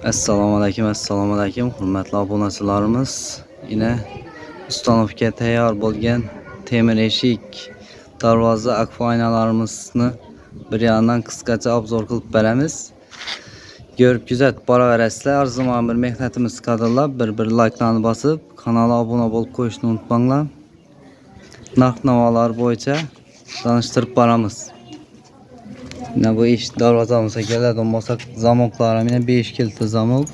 Assalomu alaykum, hurmatli obunachilarimiz. Yine ustanovga tayyor bo'lgan temir eshik, darvoza, akfa oynalarimizni bir yandan qisqacha obzor qilib beramiz. Görüp kuzatib boraverasizlar. Har zaman bir mehnatimiz qadrlab, bir like'larni bosib, kanala obuna bo'lib qo'yishni unutmanglar. Narx-navolar bo'yicha tanishtirib boramiz. Yine bu iş darvazamıza geladi olmasak zamoklarım yine 5 kilitli zamok.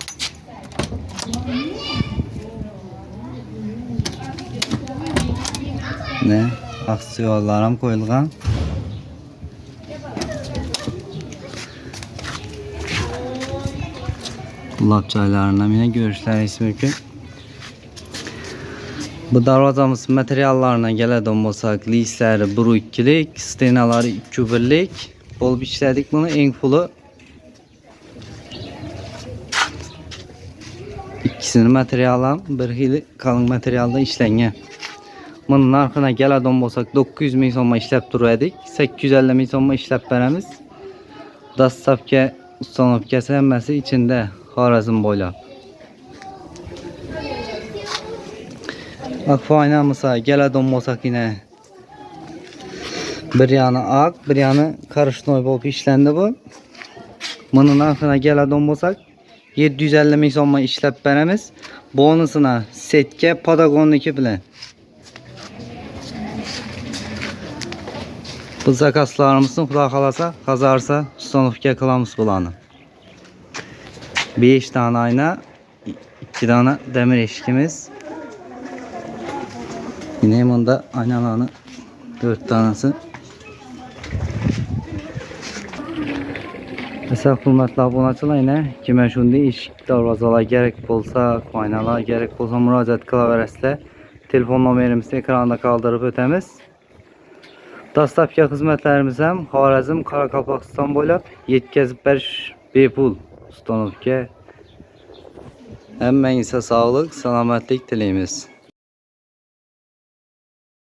Ne? Aksiyonlarım koyulgan. Lapçaylarından yine görüşleriniz mümkün. Bu darvazamız materyallarına geladi olmasak lisleri 1-2'lik, stenaları 2-1'lik. Bol işledik bunu en fulu. İkisini materyalam bir hili kalın materyalda işlengen. Bunun arkına geladi olmasak 900 ming so'mga ishlab turdik. 850 ming so'mga ishlab beramiz. Dastavka ustanovkasi hammasi ichida Xorazm bo'ylab. Akfa oynamıza geladi olmasak yine bir yanı ak, bir yanı karışnoy bo'lib ishlendi bu. Bunun narxına geladi olmasak 750 ming so'mga ishlab beramiz. Bonusuna setga Patagonniki bilan. Bu zakazlarımızın xudo xolasa, qazarsa ustanovga qilamiz bularni. 5 tane ayna, 2 tane demir eshikimiz. Yine bunda aynalarni 4 tanesi. Mesela hurmatli obunachilar yine kime shunday eshik darvozalar gerek bo'lsa, oynalar gerek bo'lsa murojaat qilaverasizlar. Telefon nomerimizni ekranda qoldirib o'tamiz. Dastavka xizmatlarimiz ham Xorazm, Qoraqalpog'iston bo'ylab yetkazib berish bepul ustanovga. Hammangizga sog'lik, salomatlik tilaymiz.